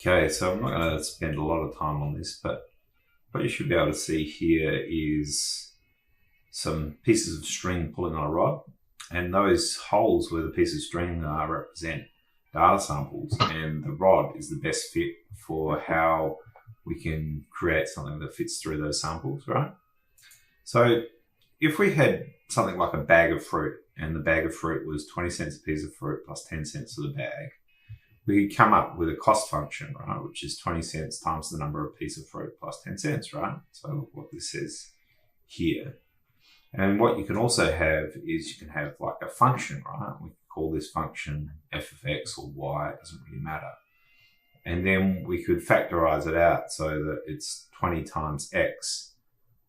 Okay, so I'm not going to spend a lot of time on this, but what you should be able to see here is some pieces of string pulling on a rod, and those holes where the pieces of string are represent data samples, and the rod is the best fit for how we can create something that fits through those samples, right? So if we had something like a bag of fruit, and the bag of fruit was 20 cents a piece of fruit plus 10 cents for the bag, we could come up with a cost function, right, which is 20 cents times the number of pieces of fruit plus 10 cents, right? So what this says here. And what you can also have is you can have like a function, right? We can call this function f of x or y, it doesn't really matter. And then we could factorize it out so that it's 20 times x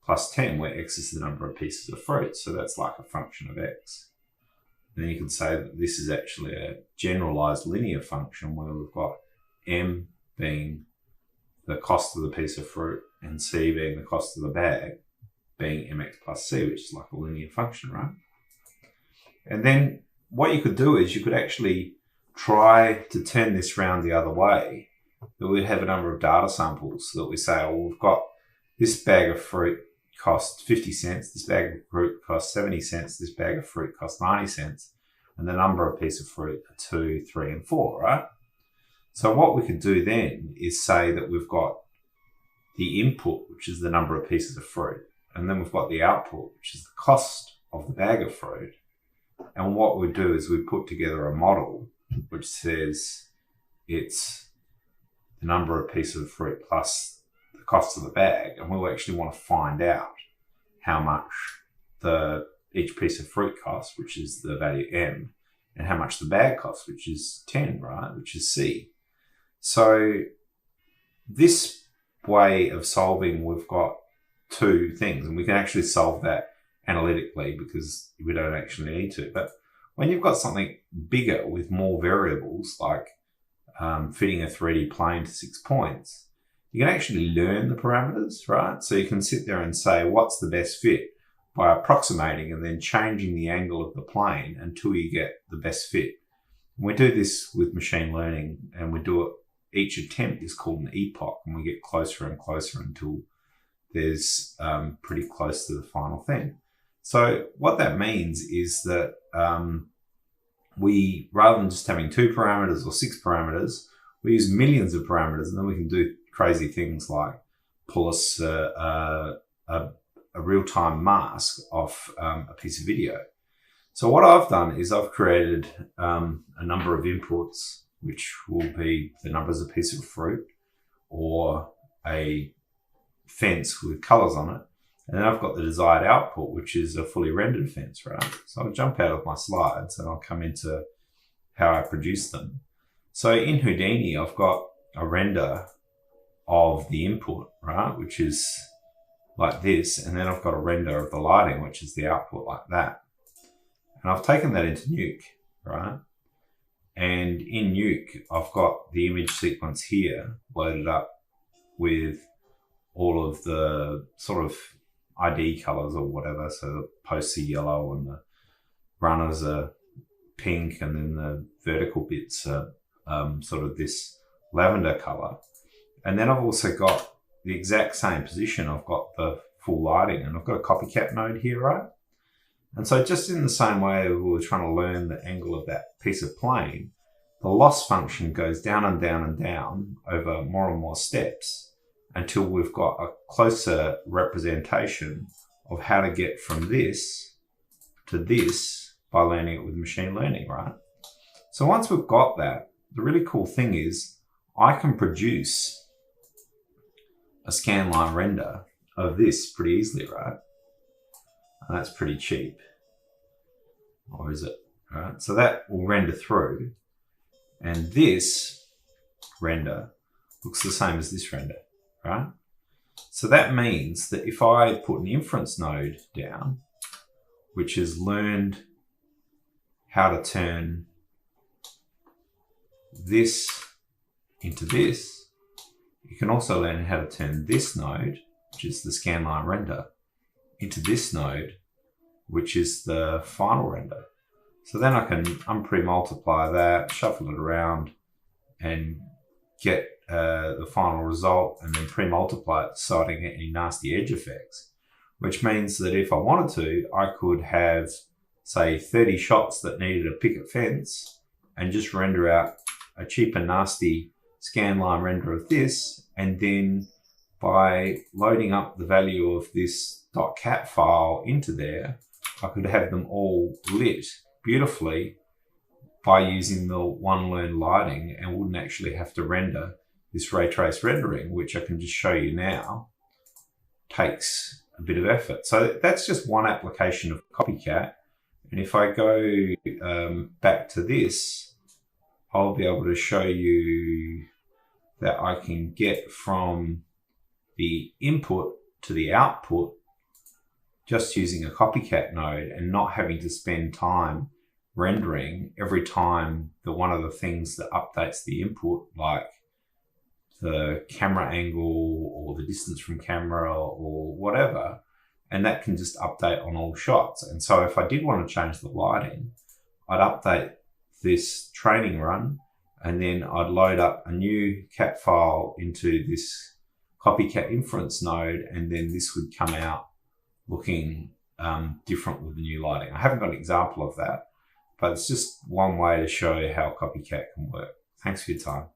plus 10, where x is the number of pieces of fruit. So that's like a function of x. And then you can say that this is actually a generalized linear function where we've got m being the cost of the piece of fruit and c being the cost of the bag, being mx plus c, which is like a linear function, right? And then what you could do is you could actually try to turn this round the other way. That we'd have a number of data samples so that we say, oh, we've got this bag of fruit cost 50 cents, this bag of fruit costs 70 cents, this bag of fruit costs 90 cents, and the number of pieces of fruit are 2, 3, and 4, right? So what we could do then is say that we've got the input, which is the number of pieces of fruit, and then we've got the output, which is the cost of the bag of fruit. And what we do is we put together a model which says it's the number of pieces of fruit plus the cost of the bag, and we'll actually want to find out how much each piece of fruit costs, which is the value m, and how much the bag costs, which is 10, right, which is c. So this way of solving, we've got two things, and we can actually solve that analytically because we don't actually need to. But when you've got something bigger with more variables, like fitting a 3D plane to 6 points, you can actually learn the parameters, right? So you can sit there and say, what's the best fit by approximating and then changing the angle of the plane until you get the best fit. And we do this with machine learning, and we do it, each attempt is called an epoch, and we get closer and closer until there's pretty close to the final thing. So what that means is that we, rather than just having 2 parameters or 6 parameters, we use millions of parameters, and then we can do crazy things like pull us a real-time mask off a piece of video. So what I've done is I've created a number of inputs, which will be the numbers of pieces of fruit or a fence with colors on it. And then I've got the desired output, which is a fully rendered fence, right? So I'll jump out of my slides and I'll come into how I produce them. So in Houdini, I've got a render of the input, right, which is like this, and then I've got a render of the lighting, which is the output like that. And I've taken that into Nuke, right? And in Nuke, I've got the image sequence here loaded up with all of the sort of ID colors or whatever. So the posts are yellow and the runners are pink, and then the vertical bits are sort of this lavender color. And then I've also got the exact same position. I've got the full lighting, and I've got a CopyCat node here, right? And so just in the same way we were trying to learn the angle of that piece of plane, the loss function goes down and down and down over more and more steps until we've got a closer representation of how to get from this to this by learning it with machine learning, right? So once we've got that, the really cool thing is I can produce a scanline render of this pretty easily, right? And that's pretty cheap. Or is it? Right? So that will render through, and this render looks the same as this render, right? So that means that if I put an inference node down, which has learned how to turn this into this, you can also learn how to turn this node, which is the scanline render, into this node, which is the final render. So then I can unpre-multiply that, shuffle it around, and get the final result and then pre-multiply it so I don't get any nasty edge effects, which means that if I wanted to, I could have, say, 30 shots that needed a picket fence and just render out a cheap and nasty scanline render of this, and then by loading up the value of this .cat file into there, I could have them all lit beautifully by using the one-learn lighting and wouldn't actually have to render this ray trace rendering, which I can just show you now takes a bit of effort. So that's just one application of CopyCat. And if I go back to this, I'll be able to show you that I can get from the input to the output just using a CopyCat node and not having to spend time rendering every time that one of the things that updates the input, like the camera angle or the distance from camera or whatever, and that can just update on all shots. And so if I did want to change the lighting, I'd update this training run, and then I'd load up a new cat file into this CopyCat inference node, and then this would come out looking different with the new lighting. I haven't got an example of that, but it's just one way to show how CopyCat can work. Thanks for your time.